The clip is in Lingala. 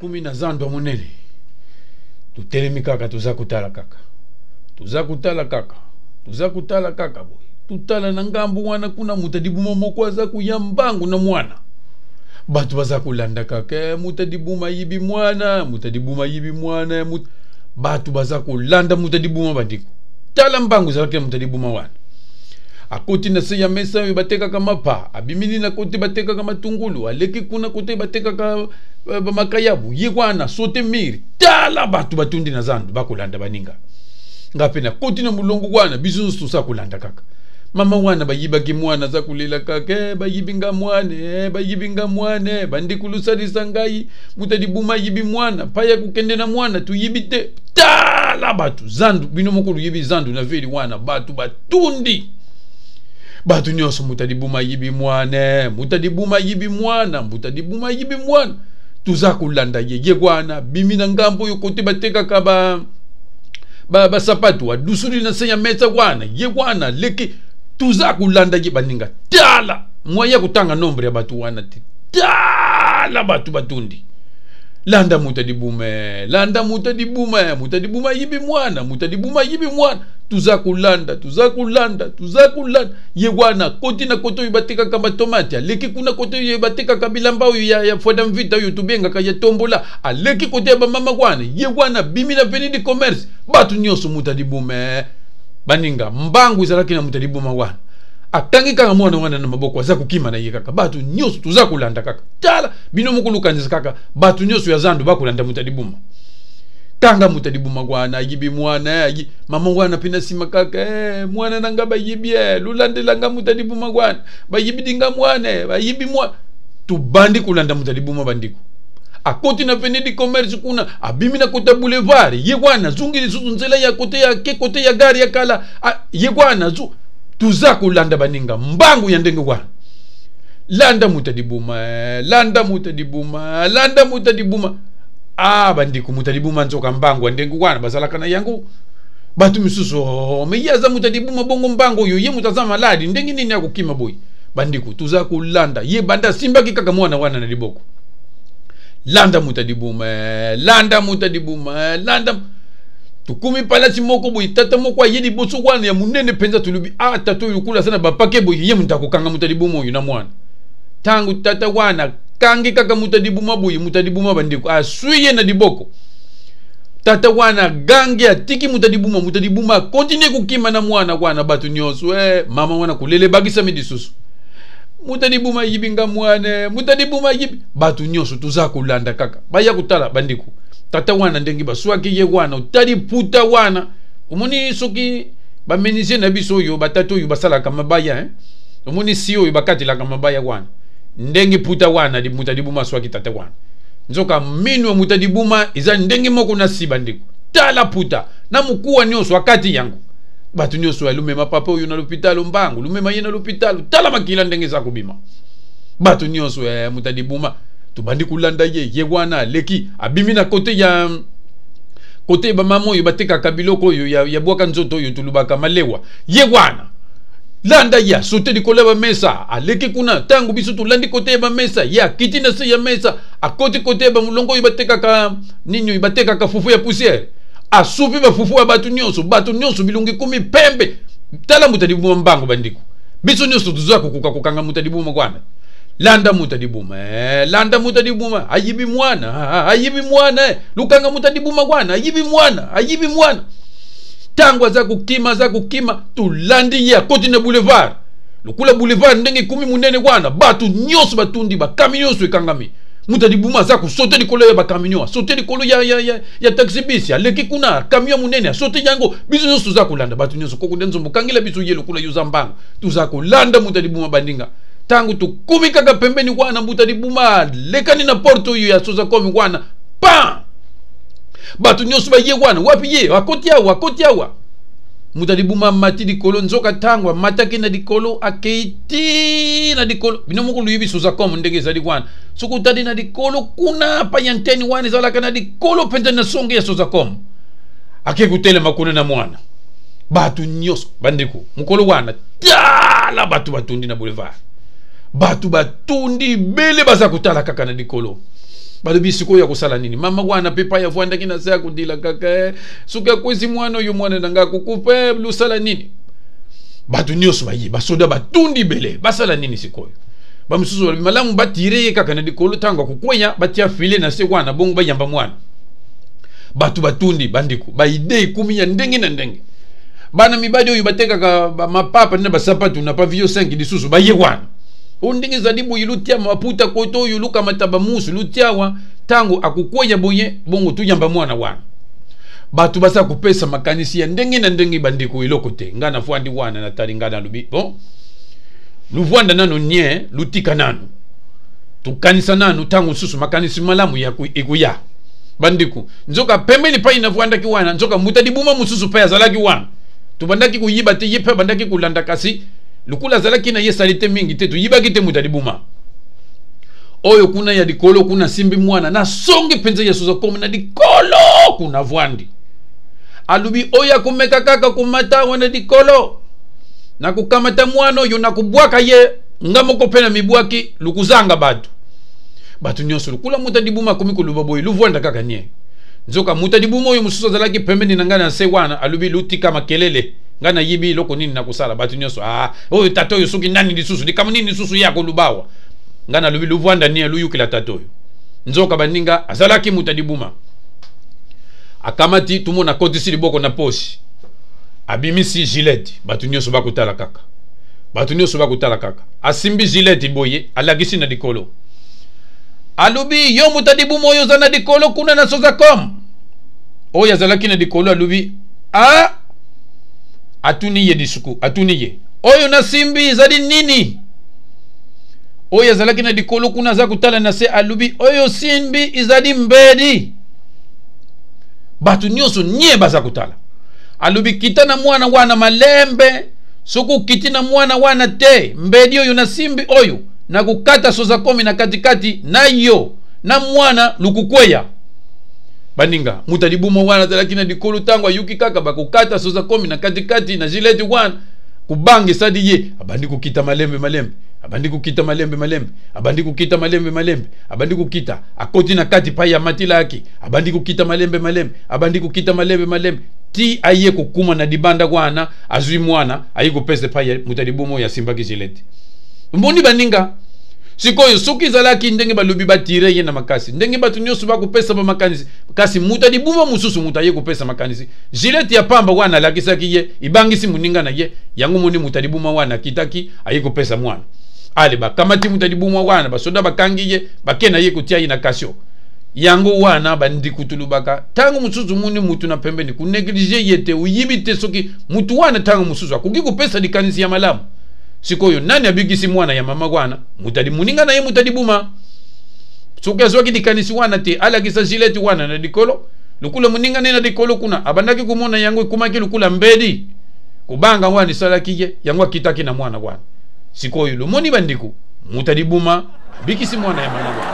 kumi na zando munene tutelemi kaka tuza kutala kaka boy tutala na ngambu wana kuna mutadibuma moko aza kuyambangu na mwana batu baza kulanda kaka mutadibuma yibi mwana batu baza kulanda mutadibuma bandiko tala mbangu za kila mutadibuma wana akoti na seya mesa bateka kama pa abimini na kote bateka kama tungulu aleki kuna kote bateka kama makayabu yekwana sote miri tala batu batundi na zandu bakulanda baninga ngape na koti na mulongo wana bisu tusa kulanda kaka mama wana bayiba ki mwana za kulela kaka bayibinga mwane bandikulusalisa ngai mutadibuma yibi mwana paya kukende na mwana tuyibite tala batu zandu bino mokulu yibi zandu na veri wana batu batundi batu nyoso mutadibuma yibi mwana tuza kulanda ye gwana bimina ngambo yo kote bateka kaba sapatu wa dusuri na senya meza wana ye gwana leki tuza kulanda ye baninga tala mwaya kutanga nombre ya batu wana tala batu batundi landa mutadibuma yibi mwana tuza kulanda ye wana koti na koto yubateka kama tomati aleki kuna koto yubateka kabila mbao ya foda mvita yu tubenga kaya tombola aleki kote ya mama wana ye wana bimi na veni di commerce batu nyoso mutadibuma baninga mbangu izalaki na mutadibuma wana atangi kanga mwana na maboko aza kukima na ye kaka batu nyoso tuza kulanda kaka tala bino mukulukanisa kaka batu nyoso ya zandu bakulanda mutadibuma kanga mutadibuma gwana yibi mwana mama wana pina sima kaka mwana nanga bayibi lulandelanga mutadibuma gwana bayibi dinga mwana bayibi mwana tubandi kulanda mutadibuma bandiko akoti na veni di commerce kuna abimi na kota boulevard ye gwana zungili nzela ya kote ya gari ya kala ye gwana tuza kulanda baninga mbangu ya ndenge gwana landa mutadibuma bandiko mutadibuma nzoka mbangu ndengu wana bazalaka na yangu batu misuso meyaza mutadibuma bongo mbangu yo ye mutazama ladi ndengi nini akukima boy bandiko tuza kulanda ye banda simba kikaka mwana wana na liboko landa mutadibuma tukumi pala simoko boy tata moko yedi boso wana ya munene penza tulubi tata yukula sana bapake boy ye mutakukanga mutadibuma yo na mwana tangu tata wana kangi kaka mutadibuma bandiko aswiye na diboko tata wana gangi atiki mutadibuma continue kukima na mwana wana batu nyoso mama wana kulele bagisa midisusu mutadibuma yibinga mwana yibi batu nyoso tuza kulanda kaka baya kutala bandiko tata wana ndengi baswaki ye wana utadiputa wana umoni soki bamenise na biso yo batatu yo basala kama baya umoni siyo yo bakati la kama baya wana ndengi puta wana di mutadibuma swaki tata wana nzoka minu wa mutadibuma iza ndengi moko na siba ndiko tala puta na mukuwa nyoso wakati yangu batu nyoso wa lumema papa uyu na lupitalo mbangu lumema yena lupitalo tala makila ndengi za kubima batu nyoso mutadibuma tubandi kulanda ye wana leki abimi na kote ba mamo yu bateka kabiloko yu ya buwaka nzoto yu tulubaka malewa ye wana landa ya sote di koleba mesa aleki kuna tangu bisu tulandi kote ba mesa ya kiti na se ya mesa akoti kote ba mulongo ibateka ka ninyo ibateka ka fufu ya poussière asupi ba fufu ya batu nyoso bilungi kumi pembe tala mutadibuma mbango bandiko bisu nyoso tuza kukanga mutadibuma kwana landa mutadibuma ayibi mwana lukanga mutadibuma kwana ayibi mwana tangu za kukima tulandi ya koti na boulevard lukula boulevard ndenge kumi munene wana batu nyoso batundi ba kamionso ekangami mutadibuma za kusote likolo ya ba camion sote likolo ya taxi bus aleki kuna camion munene sote yango biso nyoso za kulanda batu nyoso koko denzo mukangila biso ye lukula yuza mbangu tuza kulanda mutadibuma bandinga tangu tukumi kaka pembeni wana mutadibuma lekani na porto yu ya soza komi wana batu nyoso ba ye wana wapi ye wakoti awa mutadibuma mati dikolo nzoka tangwa mataki na dikolo akeiti na dikolo binomukulu yibi soza komi ndenge za wana suku tadi na dikolo kuna pa yanteni wana zalaka na dikolo penta na songe ya soza komi akekutele makuna na mwana batu nyoso bandiko mukolo wana tala batu batundi na boulevard batu batundi bele baza kutala kaka na dikolo balobi sikoyo kusala nini mama wana pepa ya vwanda kina saya kudila kaka suka kwezi mwana yo mwana nanga kukupe lusala nini batu nyoso bayi basoda batundi bele basala nini sikoyo bamususu balobi malamu batire kaka na dikolo tanga kukwenya batia file na se wana bongo bayamba mwana batu batundi bandiko baide kumi ya ndenge na ndenge bana mibadi oyo bateka ka mapapa na basapatu na pavio 5 disusu baye wana undingi zadibu ilutia maputa koto yuluka mataba musu lutiawa tango akukwenya bonye bongo tuyamba mwana wana batu basa kupesa makanisi ya ndenge na ndenge bandiko ilokote ngana fuandi wana na tari ngana lubi bon luvwanda nano nye lutika nano tukanisa nano tango susu makanisi malamu ya ikuya bandiko nzoka pembeni pa inavuanda ki wana nzoka mutadibuma mususu pa ya zalaki wana tubandaki kuyiba te yepe bandaki kulanda kasi lukula zalaki na yesalite mingi te tuyibaki te mutadibuma oyo kuna ya dikolo kuna simbi mwana na songe penza yesu za komu na dikolo kuna vwandi alubi oya kumeka kaka kumata wana dikolo na kukamata mwana oyo na kubwaka ye ngamoko pena mibwaki lukuzanga batu nyoso lukula mutadibuma kumiko lubaboyi luvwanda kaka nye nzoka mutadibuma oyo mususu zalaki pembeni na ngana se wana alubi lutika makelele ngana yibi loko nini na kusala batu nyoso oyo tato oyo suki nani lisusu dikamu nini susu yako lubawa ngana alubi luvwanda ni aluyukila tato oyo nzoka baninga azalaki mutadibuma akamati tumona kotisi liboko na posi abimisi gilete batu nyoso bakutala kaka asimbi gilete boye alagisi na dikolo alubi yo mutadibuma oyo zana dikolo kuna na soza kom oyo azalaki na dikolo alubi atuniye disuku atuniye oyo na simbi zadi nini oyo azalaki na dikolo kuna za kutala na se alubi oyo simbi izadi mbedi batu nyoso nye baza kutala alubi kitana mwana wana malembe suku kitina mwana wana te mbedi oyo na simbi oyo na kukata soza komi na katikati na yo na mwana lukukweya baninga mutadibuma wana zalaki na dikolo tango ayuki kaka bakukata soza komi na katikati na jileti wana kubange sadi ye abandi kukita malembe abandi kukita malembe abandi kukita akoti na kati pa ya matila yake abandi kukita malembe ti aye kukuma na dibanda wana azui mwana ayi kupese pa ya mutadibuma ya simbaki jileti mboni baninga sikoyo suki zalaki ndenge balubi batire ye na makasi ndenge batu nyoso bakupesa ba makanisi kasi mutadibuma mususu mutaye kupesa makanisi jileti ya pamba wana lakisaki ye ibangisi muninga na ye yangu muni mutadibuma wana kitaki aye kupesa mwana ale bakamati mutadibuma wana basoda bakangi ye bakena ye kutia ina kasio yango wana bandi kutulubaka tangu mususu muni mutu na pembeni kuneglige yete uyibite soki mutu wana tangu mususu akugi kupesa dikanisi ya malamu sikoyo nani abigisi mwana ya mama wana mutadimuninga na ye mutadibuma soki azwaki dikanisi wana te alagisa jileti wana na dikolo lukula muninga na dikolo kuna abandaki kumona yango kumaki lukula mbedi kubanga wani salaki ye yango kitaki na mwana wana sikoyo lumoni bandiku mutadibuma bikisi mwana ya mama wana